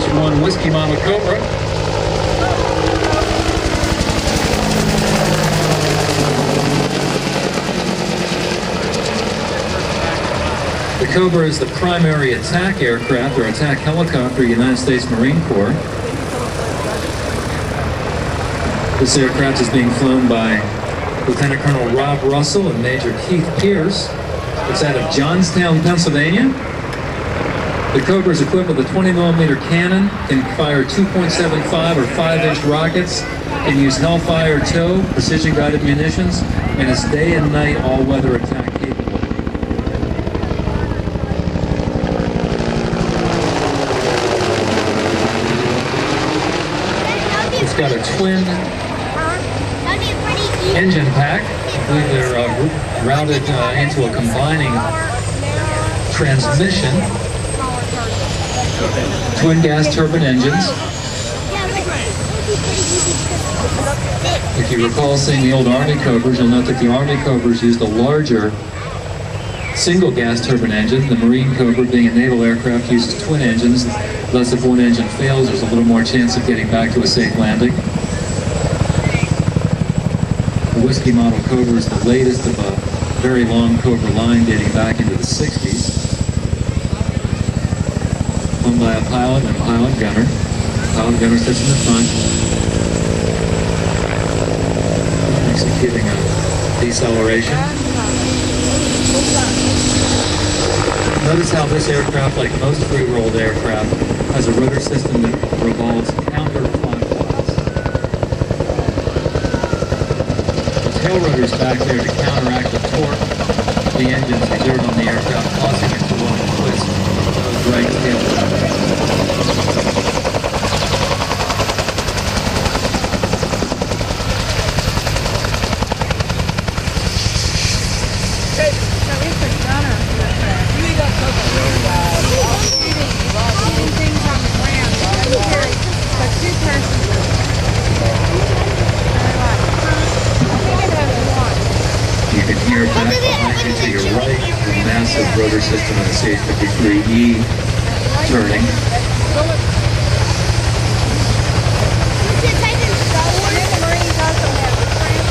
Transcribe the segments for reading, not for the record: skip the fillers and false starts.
AH-1 Whiskey Mama Cobra. The Cobra is the primary attack aircraft or attack helicopter of the United States Marine Corps. This aircraft is being flown by Lieutenant Colonel Rob Russell and Major Keith Pierce. It's out of Johnstown, Pennsylvania. The Cobra is equipped with a 20mm cannon, can fire 2.75 or 5-inch rockets, can use Hellfire tow, precision-guided munitions, and is day and night all-weather attack capable. It's got a twin engine pack. I believe they're routed into a combining transmission. Twin gas turbine engines. If you recall seeing the old Army Cobras, you'll note that the Army Cobras used a larger single gas turbine engine. The Marine Cobra, being a naval aircraft, uses twin engines. Thus, if one engine fails, there's a little more chance of getting back to a safe landing. The Whiskey Model Cobra is the latest of a very long Cobra line dating back into the 60s. Flown by a pilot and a pilot gunner. Pilot gunner sits in the front, executing a deceleration. Notice how this aircraft, like most free-rolled aircraft, has a rotor system that revolves counterclockwise. The tail rotor's back there to counteract the torque the engines exert on the aircraft, causing it to want to twist those right tail rotors. You can hear back behind you to your right the massive rotor system of the CH-53E turning.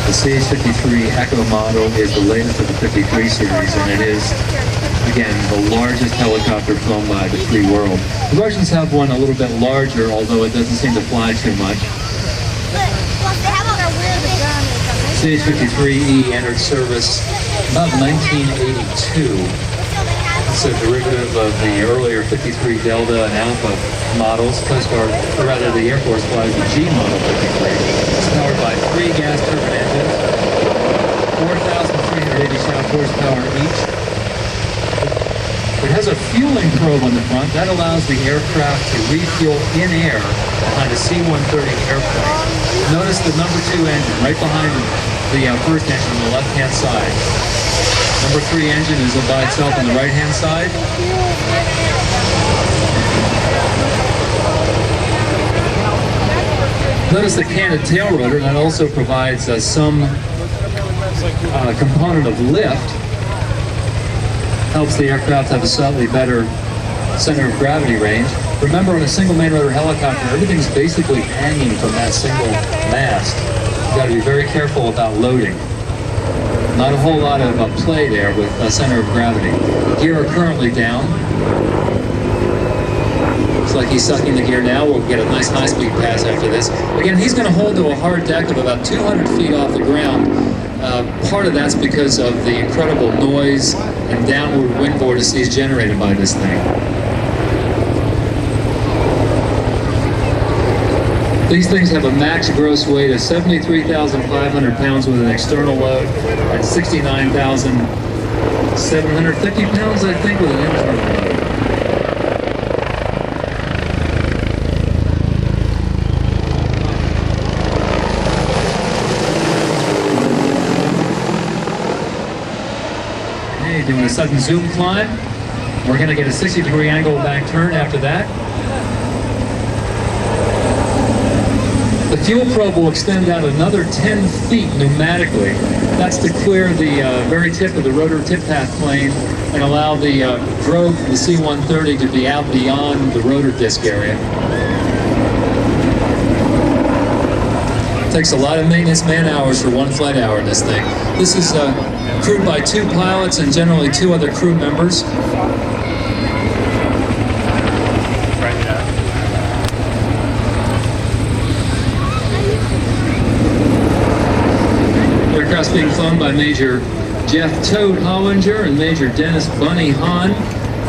The CH-53 Echo model is the latest of the 53 series, and it is, again, the largest helicopter flown by the free world. The Russians have one a little bit larger, although it doesn't seem to fly too much. CH-53E entered service about 1982. It's a derivative of the earlier 53 Delta and Alpha models. Coast Guard, or rather the Air Force flies the G model 53. It's powered by 3 gas turbine engines, 4,380 shaft horsepower each. It has a fueling probe on the front that allows the aircraft to refuel in air behind a C-130 airplane. Notice the number 2 engine right behind the first engine on the left-hand side. Number 3 engine is by itself on the right-hand side. Notice the canted tail rotor that also provides some component of lift. Helps the aircraft have a slightly better center of gravity range. Remember, on a single main rotor helicopter, everything's basically hanging from that single mast. You've got to be very careful about loading. Not a whole lot of play there with a center of gravity. Gear are currently down. Looks like he's sucking the gear now. We'll get a nice high-speed pass after this. Again, he's going to hold to a hard deck of about 200 feet off the ground. Part of that's because of the incredible noise and downward wind vortices generated by this thing. These things have a max gross weight of 73,500 pounds with an external load and 69,750 pounds, I think, with an internal load. Okay, doing a sudden zoom climb. We're going to get a 60-degree angle back turn after that. The fuel probe will extend out another 10 feet pneumatically. That's to clear the very tip of the rotor tip path plane and allow the drogue from the C-130 to be out beyond the rotor disc area. Takes a lot of maintenance man-hours for one flight hour in this thing. This is crewed by 2 pilots and generally 2 other crew members. The aircraft's being flown by Major Jeff Toad Hollinger and Major Dennis Bunny Hahn,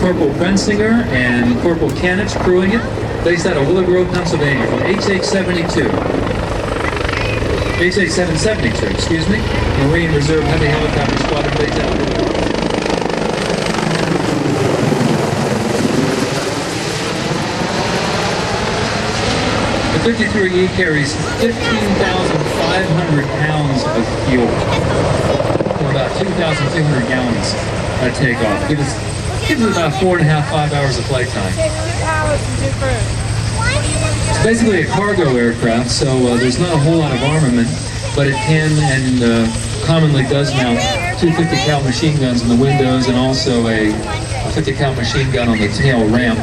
Corporal Bensinger and Corporal Kanich crewing it, based out of Willow Grove, Pennsylvania, from AH-772, excuse me, Marine Reserve Heavy Helicopter Squadron based out of Willow Grove. The 53E carries 15,500 pounds of fuel, or about 2,200 gallons at takeoff. Gives us about 4.5–5 hours of flight time. It's basically a cargo aircraft, so there's not a whole lot of armament, but it can and commonly does mount 2 50 cal machine guns in the windows and also a 50 cal machine gun on the tail ramp.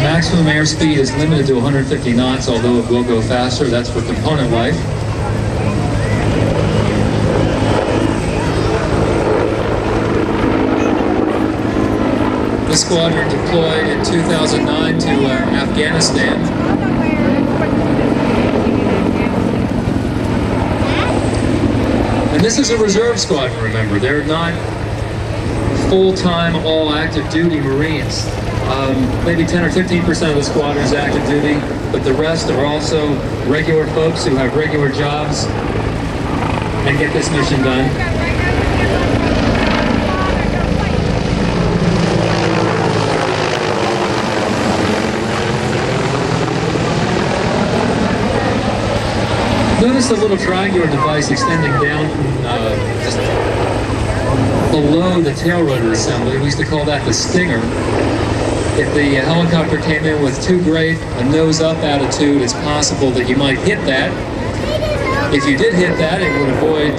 Maximum airspeed is limited to 150 knots, although it will go faster. That's for component life. The squadron deployed in 2009 to Afghanistan. And this is a reserve squadron, remember. They're not full-time, all-active duty Marines. Maybe 10 or 15% of the squadron is active duty, but the rest are also regular folks who have regular jobs and get this mission done. Notice the little triangular device extending down just below the tail rotor assembly. We used to call that the stinger. If the helicopter came in with too great a nose-up attitude, it's possible that you might hit that. If you did hit that, it would avoid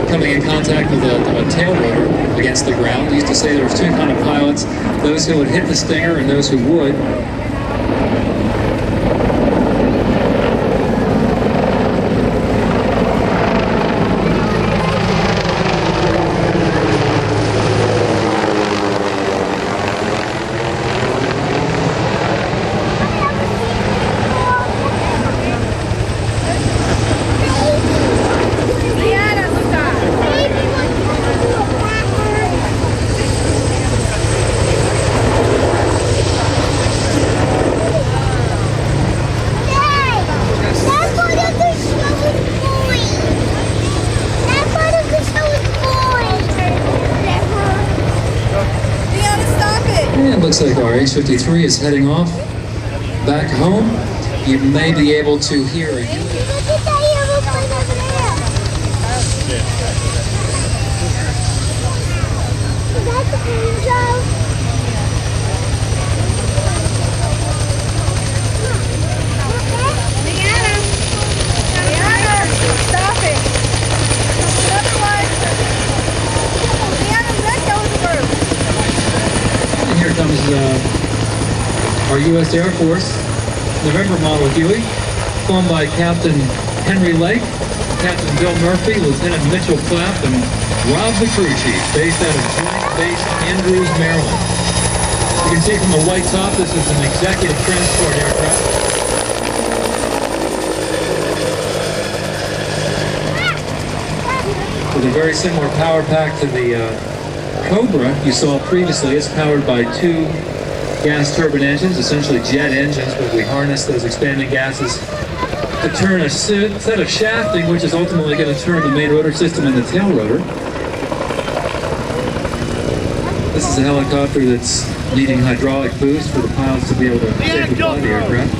coming in contact with a tail rotor against the ground. We used to say there was 2 kinds of pilots, those who would hit the stinger and those who would. Looks like our AH-53 is heading off back home. You may be able to hear a comes our U.S. Air Force November model Huey, flown by Captain Henry Lake, Captain Bill Murphy, Lieutenant Mitchell Clapp, and Rob the crew chief, based out of Joint Base Andrews, Maryland. You can see from the white top, this is an executive transport aircraft. With a very similar power pack to the Cobra you saw previously. Is powered by 2 gas turbine engines, essentially jet engines, where we harness those expanding gases to turn a set of shafting, which is ultimately going to turn the main rotor system and the tail rotor. This is a helicopter that's needing hydraulic boost for the pilots to be able to safely fly the aircraft.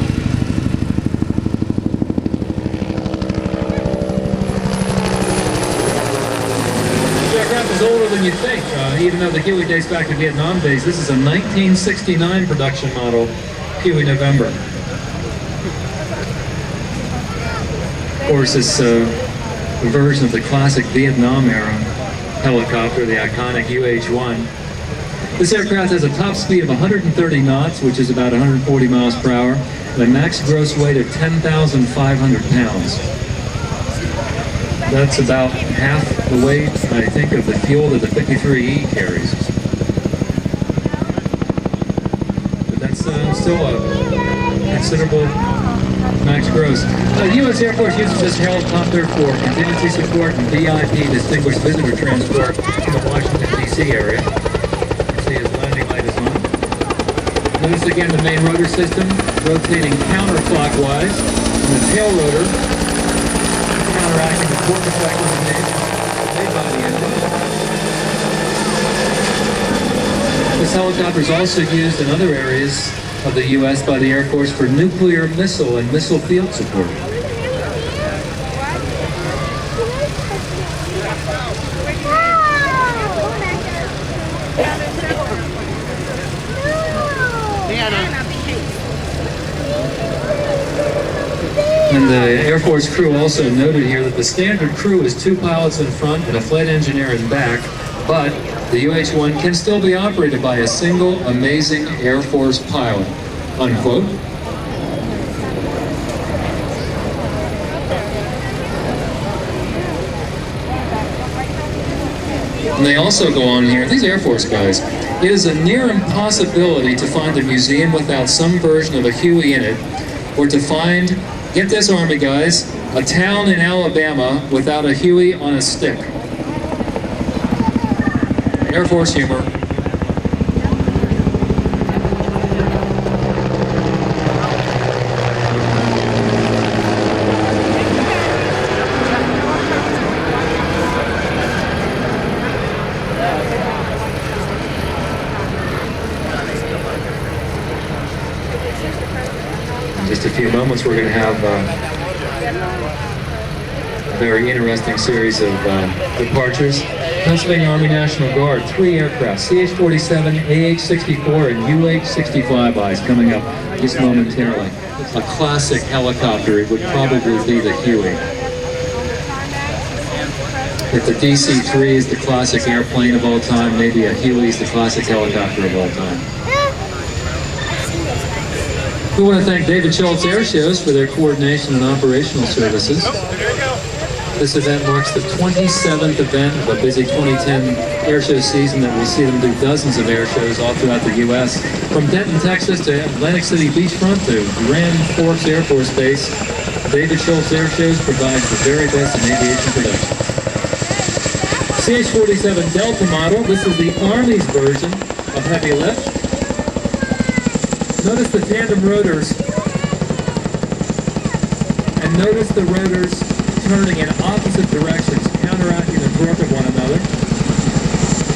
Older than you think, even though the Huey dates back to Vietnam days. This is a 1969 production model Huey November. Of course, it's a version of the classic Vietnam era helicopter, the iconic UH-1. This aircraft has a top speed of 130 knots, which is about 140 miles per hour, and a max gross weight of 10,500 pounds. That's about half the weight, I think, of the fuel that the 53E carries. But that's still a considerable max gross. The U.S. Air Force uses this helicopter for contingency support and VIP, distinguished visitor transport, in the Washington, D.C. area. You see his landing light is on. Notice again the main rotor system rotating counterclockwise, and the tail rotor counteracting the torque effect of the main body engine. This helicopter is also used in other areas of the U.S. by the Air Force for nuclear missile and missile field support. And the Air Force crew also noted here that the standard crew is 2 pilots in front and a flight engineer in back, but the UH-1 can still be operated by a single amazing Air Force pilot, unquote. And they also go on here, these Air Force guys, it is a near impossibility to find a museum without some version of a Huey in it, or to find, get this Army guys, a town in Alabama without a Huey on a stick. Air Force humor. In just a few moments, we're going to have a very interesting series of departures. Pennsylvania Army National Guard, 3 aircraft, CH-47, AH-64, and UH-60A coming up just momentarily. A classic helicopter, it would probably be the Huey. If the DC-3 is the classic airplane of all time, maybe a Huey is the classic helicopter of all time. We want to thank David Schultz Air Shows for their coordination and operational services. This event marks the 27th event of a busy 2010 air show season that will see them do dozens of air shows all throughout the U.S. From Denton, Texas to Atlantic City Beachfront to Grand Forks Air Force Base, David Schultz Air Shows provides the very best in aviation production. CH-47 Delta model, this is the Army's version of heavy lift. Notice the tandem rotors, and notice the rotors turning in opposite directions, counteracting the torque of one another.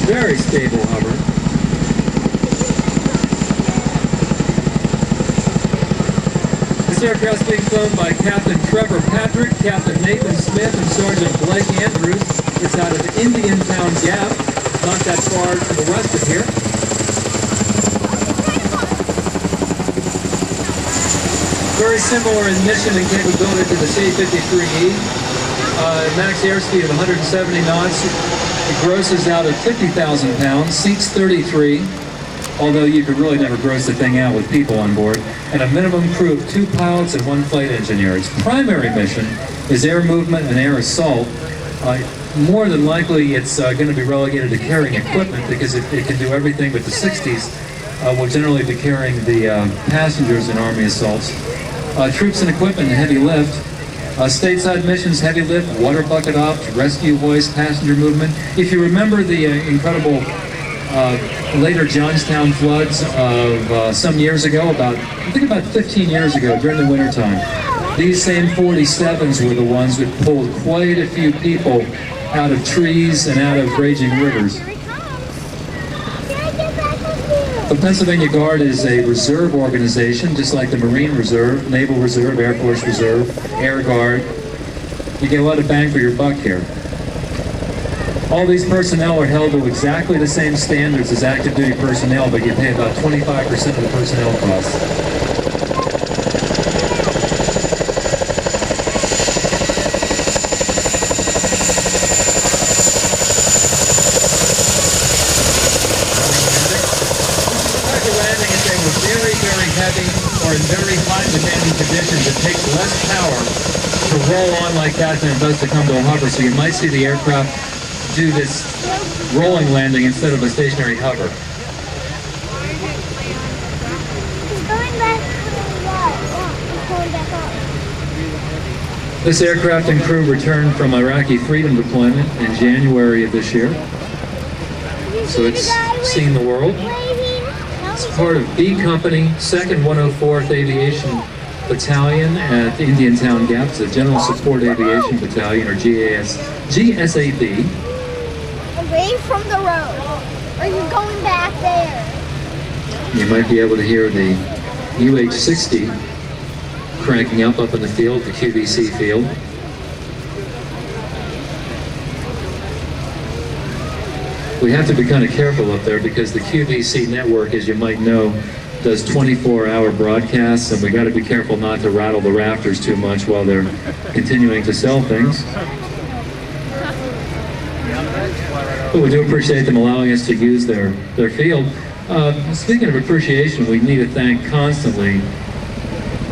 Very stable hover. This aircraft is being flown by Captain Trevor Patrick, Captain Nathan Smith, and Sergeant Blake Andrews. It's out of Indiantown Gap, not that far to the west of here. Very similar in mission and capability to the CH-53E. Max airspeed of 170 knots. It grosses out at 50,000 pounds, seats 33, although you could really never gross the thing out with people on board, and a minimum crew of 2 pilots and 1 flight engineer. Its primary mission is air movement and air assault. More than likely, it's going to be relegated to carrying equipment because it can do everything, but the 60s will generally be carrying the passengers in Army assaults. Troops and equipment and heavy lift. Stateside missions, heavy lift, water bucket ops, rescue hoist, passenger movement. If you remember the incredible later Johnstown floods of some years ago, I think about 15 years ago during the wintertime, these same 47s were the ones that pulled quite a few people out of trees and out of raging rivers. The Pennsylvania Guard is a reserve organization, just like the Marine Reserve, Naval Reserve, Air Force Reserve, Air Guard. You get a lot of bang for your buck here. All these personnel are held to exactly the same standards as active duty personnel, but you pay about 25% of the personnel costs. Heavy or in very high demanding conditions, it takes less power to roll on like that than it does to come to a hover. So you might see the aircraft do this rolling landing instead of a stationary hover. He's going back up. This aircraft and crew returned from Iraqi freedom deployment in January of this year. So it's seen the world. It's part of B Company, 2nd 104th Aviation Battalion at Indiantown Gap. It's a General Support Aviation Battalion, or GSAB. Away from the road. Or you're going back there. You might be able to hear the UH-60 cranking up in the field, the QVC field. We have to be kind of careful up there because the QVC network, as you might know, does 24-hour broadcasts, and we got to be careful not to rattle the rafters too much while they're continuing to sell things. But we do appreciate them allowing us to use their field. Speaking of appreciation, we need to thank constantly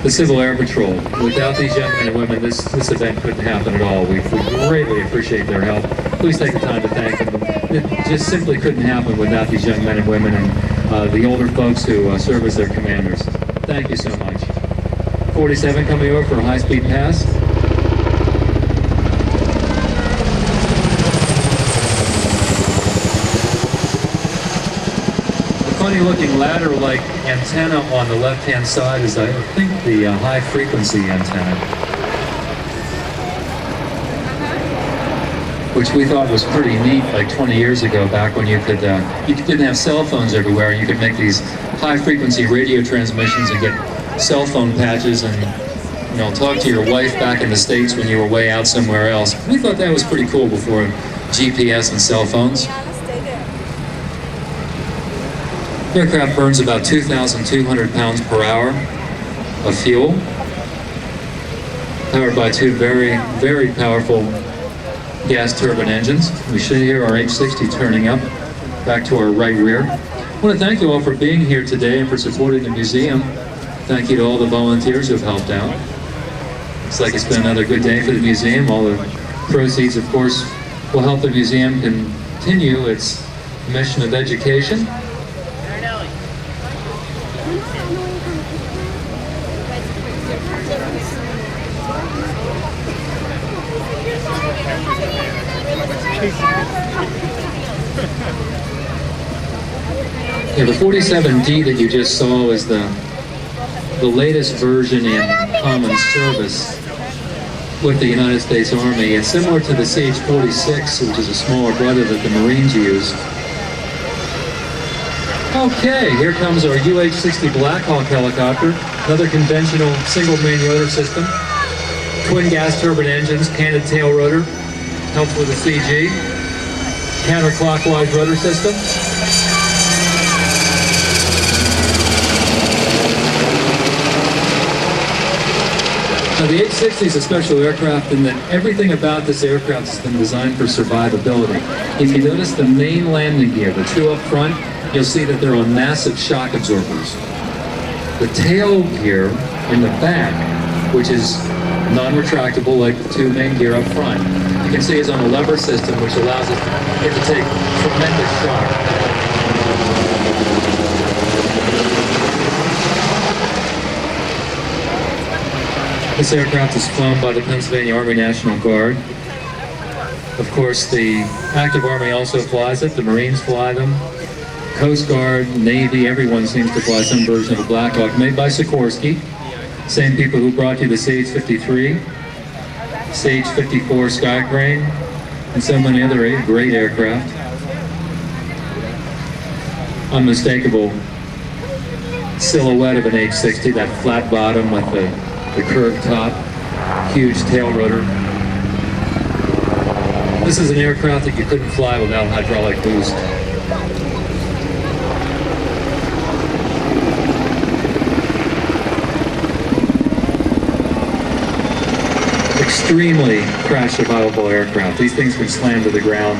the Civil Air Patrol. Without these young men and women, this event couldn't happen at all. We greatly appreciate their help. Please take the time to thank them. It just simply couldn't happen without these young men and women and the older folks who serve as their commanders. Thank you so much. 47 coming over for a high-speed pass. Funny-looking ladder-like antenna on the left-hand side is, I think, the high-frequency antenna, which we thought was pretty neat like 20 years ago, back when you didn't have cell phones everywhere, and you could make these high-frequency radio transmissions and get cell phone patches and, you know, talk to your wife back in the States when you were way out somewhere else. We thought that was pretty cool before GPS and cell phones. The aircraft burns about 2,200 pounds per hour of fuel, powered by two very, very powerful gas turbine engines. We should hear our H-60 turning up back to our right rear. I want to thank you all for being here today and for supporting the museum. Thank you to all the volunteers who have helped out. Looks like it's been another good day for the museum. All the proceeds, of course, will help the museum continue its mission of education. Yeah, the 47D that you just saw is the latest version in common service with the United States Army. It's similar to the CH-46, which is a smaller brother that the Marines use. Okay, here comes our UH-60 Blackhawk helicopter, another conventional single main rotor system, twin gas turbine engines, canted tail rotor, helps with the CG, counterclockwise rotor system. Now, the H-60 is a special aircraft in that everything about this aircraft has been designed for survivability. If you notice the main landing gear, the two up front, you'll see that they're on massive shock absorbers. The tail gear in the back, which is non-retractable like the two main gear up front, you can see is on a lever system which allows it to take tremendous shock. This aircraft is flown by the Pennsylvania Army National Guard. Of course, the active Army also flies it. The Marines fly them. Coast Guard, Navy, everyone seems to fly some version of a Blackhawk, made by Sikorsky. Same people who brought you the CH-53, CH-54 Skycrane, and so many other great aircraft. Unmistakable silhouette of an H-60, that flat bottom with the curved top, huge tail rotor. This is an aircraft that you couldn't fly without hydraulic boost. Extremely crash survivable aircraft. These things can slam to the ground,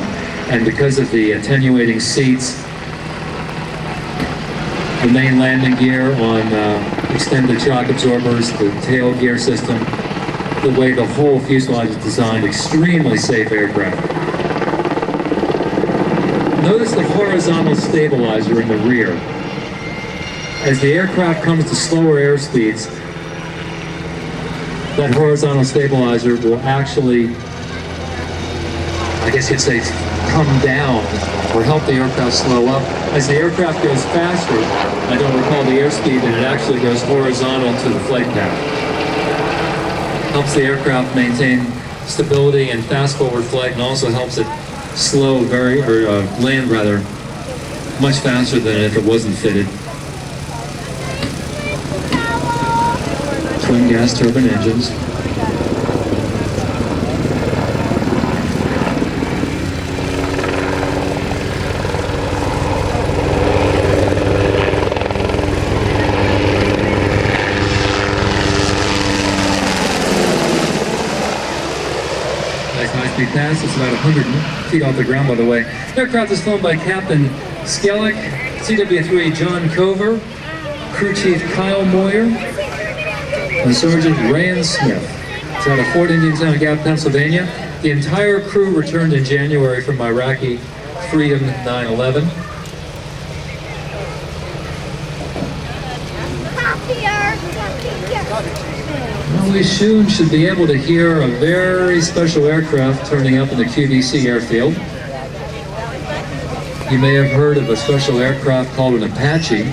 and because of the attenuating seats, the main landing gear on extended shock absorbers, the tail gear system, the way the whole fuselage is designed, extremely safe aircraft. Notice the horizontal stabilizer in the rear. As the aircraft comes to slower airspeeds, that horizontal stabilizer will actually, I guess you'd say, come down or help the aircraft slow up. As the aircraft goes faster, I don't recall the airspeed, and it actually goes horizontal to the flight path. Helps the aircraft maintain stability and fast forward flight, and also helps it slow land rather much faster than if it wasn't fitted. Twin gas turbine engines. Nice speed pass. It's about 100 feet off the ground, by the way. Aircraft is flown by Captain Skellick, CW3 John Cover, Crew Chief Kyle Moyer, and Sergeant Rand Smith. It's out of Fort Indiantown Gap, Pennsylvania. The entire crew returned in January from Iraqi Freedom 9/11. Well, we soon should be able to hear a very special aircraft turning up in the QVC airfield. You may have heard of a special aircraft called an Apache.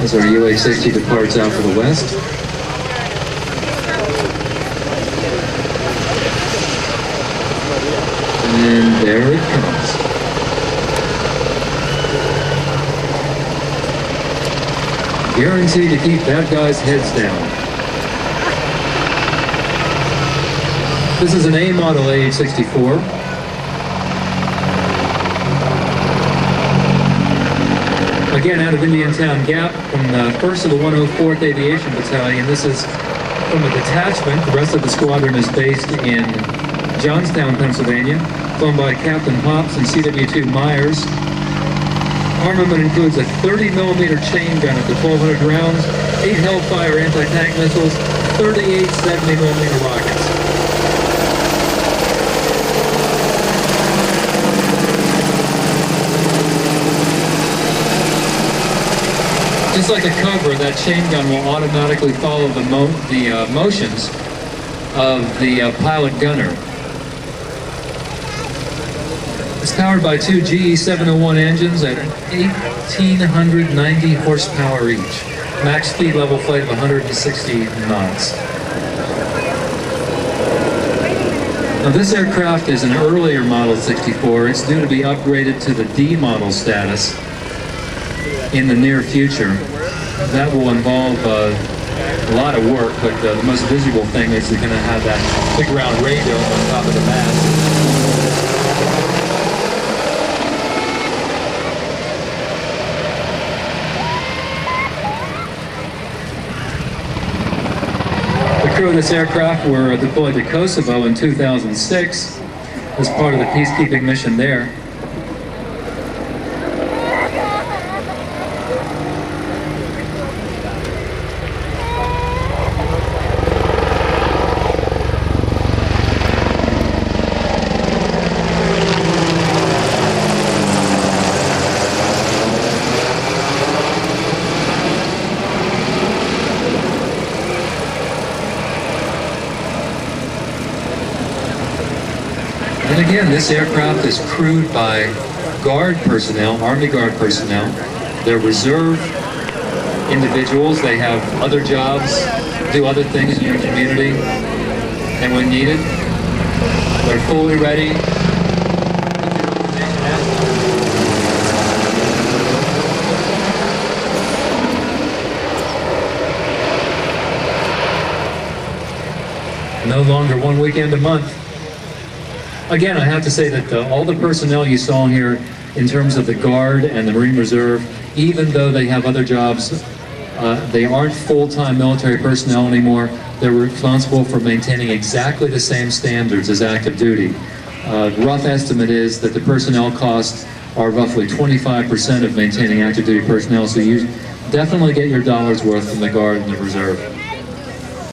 As our UH-60 departs out for the west. And there it comes. Guaranteed to keep bad guys' heads down. This is an A model AH-64. Again, out of Indiantown Gap, from the 1st of the 104th Aviation Battalion. This is from a detachment. The rest of the squadron is based in Johnstown, Pennsylvania, flown by Captain Hops and CW2 Myers. Armament includes a 30mm chain gun up to 1,200 rounds, 8 Hellfire anti-tank missiles, 38 70mm rockets. Just like a Cobra, that chain gun will automatically follow the motions of the pilot gunner. It's powered by two GE701 engines at 1,890 horsepower each. Max speed level flight of 160 knots. Now this aircraft is an earlier model 64. It's due to be upgraded to the D model status in the near future. That will involve a lot of work, but the most visible thing is they're going to have that big round radio on top of the mast. The crew of this aircraft were deployed to Kosovo in 2006 as part of the peacekeeping mission there. And again, this aircraft is crewed by Guard personnel, Army Guard personnel. They're reserve individuals. They have other jobs, do other things in your community. And when needed, they're fully ready. No longer one weekend a month. Again, I have to say that all the personnel you saw here in terms of the Guard and the Marine Reserve, even though they have other jobs, they aren't full-time military personnel anymore. they're responsible for maintaining exactly the same standards as active duty. Rough estimate is that the personnel costs are roughly 25% of maintaining active duty personnel, so you definitely get your dollar's worth from the Guard and the Reserve.